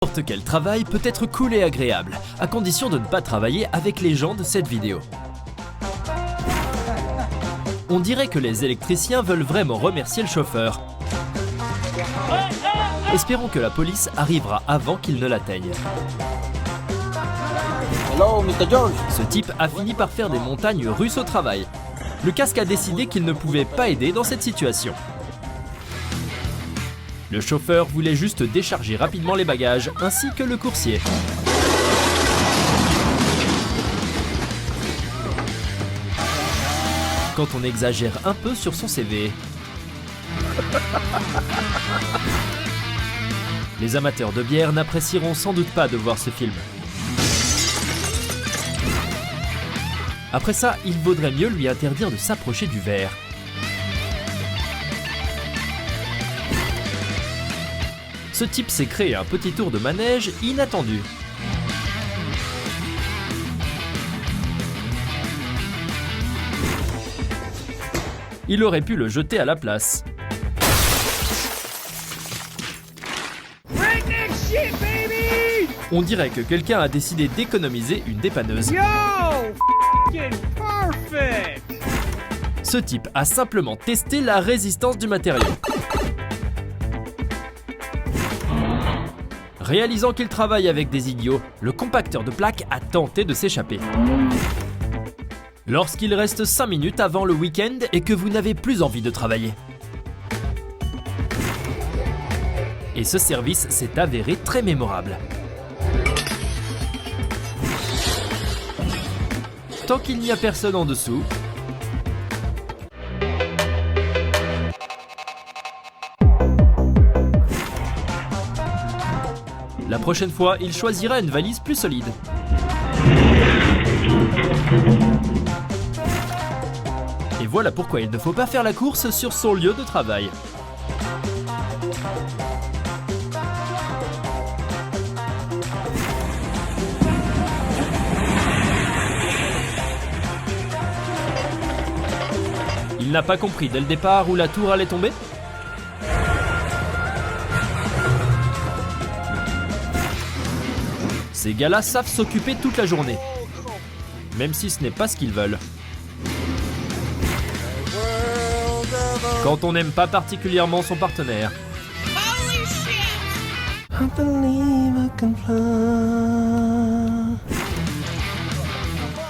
N'importe quel travail peut être cool et agréable, à condition de ne pas travailler avec les gens de cette vidéo. On dirait que les électriciens veulent vraiment remercier le chauffeur. Espérons que la police arrivera avant qu'il ne l'atteigne. Hello, Mr. George. Ce type a fini par faire des montagnes russes au travail. Le casque a décidé qu'il ne pouvait pas aider dans cette situation. Le chauffeur voulait juste décharger rapidement les bagages, ainsi que le coursier. Quand on exagère un peu sur son CV. Les amateurs de bière n'apprécieront sans doute pas de voir ce film. Après ça, il vaudrait mieux lui interdire de s'approcher du verre. Ce type s'est créé un petit tour de manège inattendu. Il aurait pu le jeter à la place. On dirait que quelqu'un a décidé d'économiser une dépanneuse. Ce type a simplement testé la résistance du matériau. Réalisant qu'il travaille avec des idiots, le compacteur de plaques a tenté de s'échapper. Lorsqu'il reste 5 minutes avant le week-end et que vous n'avez plus envie de travailler. Et ce service s'est avéré très mémorable. Tant qu'il n'y a personne en dessous, la prochaine fois, il choisira une valise plus solide. Et voilà pourquoi il ne faut pas faire la course sur son lieu de travail. Il n'a pas compris dès le départ où la tour allait tomber ? Ces gars-là savent s'occuper toute la journée, même si ce n'est pas ce qu'ils veulent. Quand on n'aime pas particulièrement son partenaire.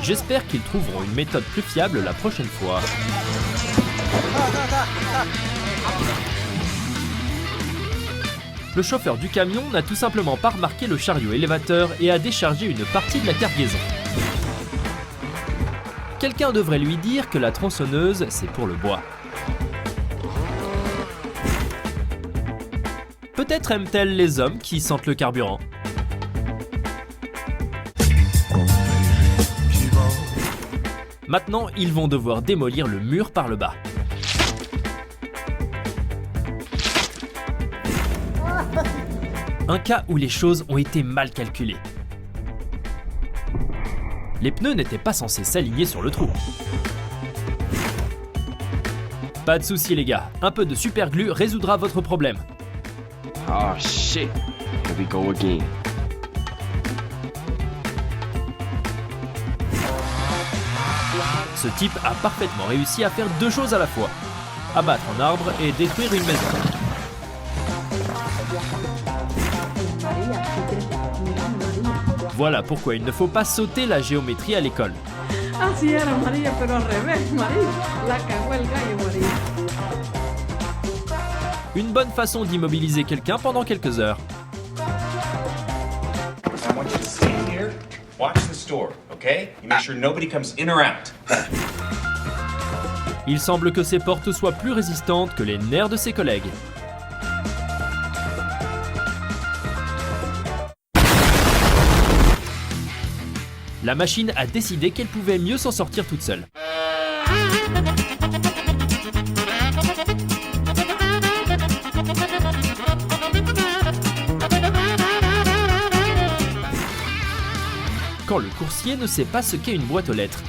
J'espère qu'ils trouveront une méthode plus fiable la prochaine fois. Le chauffeur du camion n'a tout simplement pas remarqué le chariot élévateur et a déchargé une partie de la cargaison. Quelqu'un devrait lui dire que la tronçonneuse, c'est pour le bois. Peut-être aime-t-elle les hommes qui sentent le carburant. Maintenant, ils vont devoir démolir le mur par le bas. Un cas où les choses ont été mal calculées. Les pneus n'étaient pas censés s'aligner sur le trou. Pas de soucis les gars, un peu de superglue résoudra votre problème. Oh shit, here we go again. Ce type a parfaitement réussi à faire deux choses à la fois. Abattre un arbre et détruire une maison. Voilà pourquoi il ne faut pas sauter la géométrie à l'école. Así era, María, pero al revés, María. La cagó el gallo, María. Une bonne façon d'immobiliser quelqu'un pendant quelques heures. I want you to stand here, watch the store, okay? You make sure nobody comes in or out. Il semble que ses portes soient plus résistantes que les nerfs de ses collègues. La machine a décidé qu'elle pouvait mieux s'en sortir toute seule. Quand le coursier ne sait pas ce qu'est une boîte aux lettres.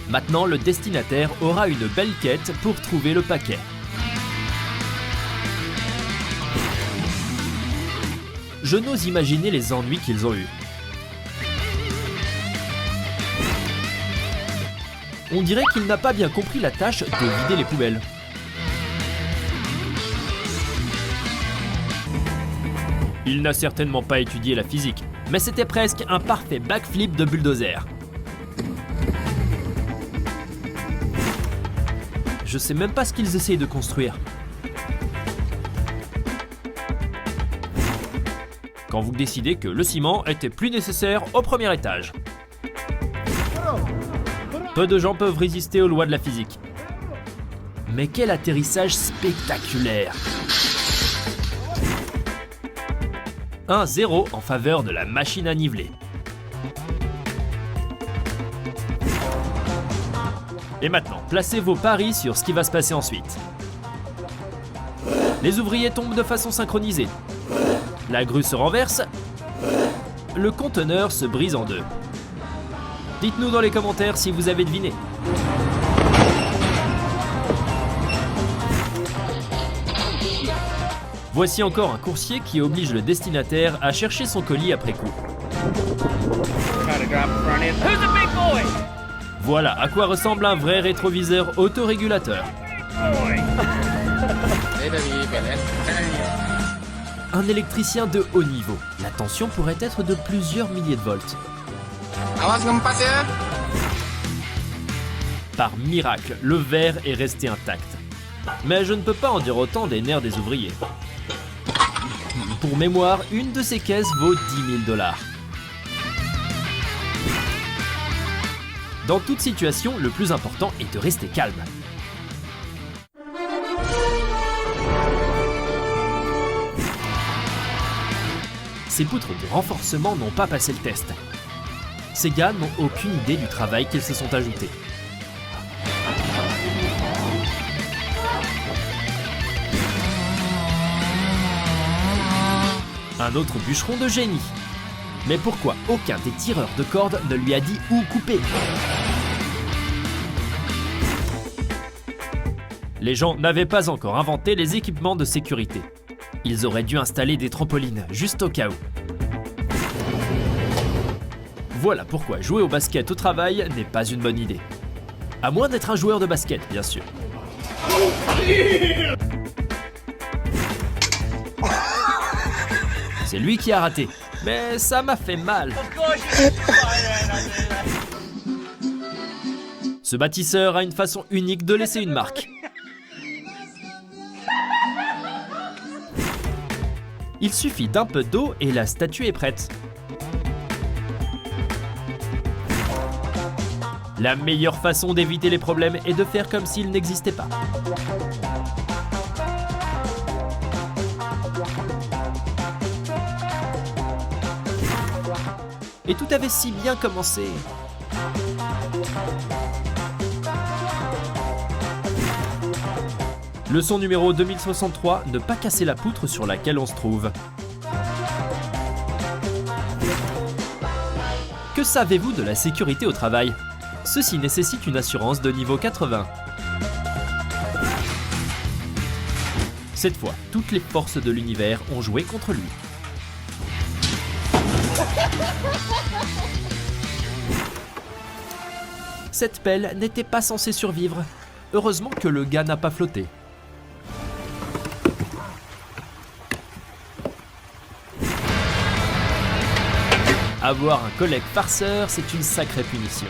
Maintenant, le destinataire aura une belle quête pour trouver le paquet. je n'ose imaginer les ennuis qu'ils ont eus. On dirait qu'il n'a pas bien compris la tâche de vider les poubelles. Il n'a certainement pas étudié la physique, mais c'était presque un parfait backflip de bulldozer. Je sais même pas ce qu'ils essayent de construire. Quand vous décidez que le ciment était plus nécessaire au premier étage. Peu de gens peuvent résister aux lois de la physique. Mais quel atterrissage spectaculaire! 1-0 en faveur de la machine à niveler. Et maintenant, placez vos paris sur ce qui va se passer ensuite. Les ouvriers tombent de façon synchronisée. La grue se renverse. Le conteneur se brise en deux. Dites-nous dans les commentaires si vous avez deviné. Voici encore un coursier qui oblige le destinataire à chercher son colis après coup. Voilà à quoi ressemble un vrai rétroviseur autorégulateur. Un électricien de haut niveau. La tension pourrait être de plusieurs milliers de volts. Par miracle, le verre est resté intact. Mais je ne peux pas en dire autant des nerfs des ouvriers. Pour mémoire, une de ces caisses vaut 10 000 $. Dans toute situation, le plus important est de rester calme. Ces poutres de renforcement n'ont pas passé le test. Ces gars n'ont aucune idée du travail qu'ils se sont ajoutés. Un autre bûcheron de génie. Mais pourquoi aucun des tireurs de cordes ne lui a dit où couper? Les gens n'avaient pas encore inventé les équipements de sécurité. Ils auraient dû installer des trampolines, juste au cas où. Voilà pourquoi jouer au basket au travail n'est pas une bonne idée. À moins d'être un joueur de basket, bien sûr. C'est lui qui a raté, mais ça m'a fait mal. Ce bâtisseur a une façon unique de laisser une marque. Il suffit d'un peu d'eau et la statue est prête. La meilleure façon d'éviter les problèmes est de faire comme s'ils n'existaient pas. Et tout avait si bien commencé. Leçon numéro 2063, ne pas casser la poutre sur laquelle on se trouve. Que savez-vous de la sécurité au travail? Ceci nécessite une assurance de niveau 80. Cette fois, toutes les forces de l'univers ont joué contre lui. Cette pelle n'était pas censée survivre. Heureusement que le gars n'a pas flotté. Avoir un collègue farceur, c'est une sacrée punition.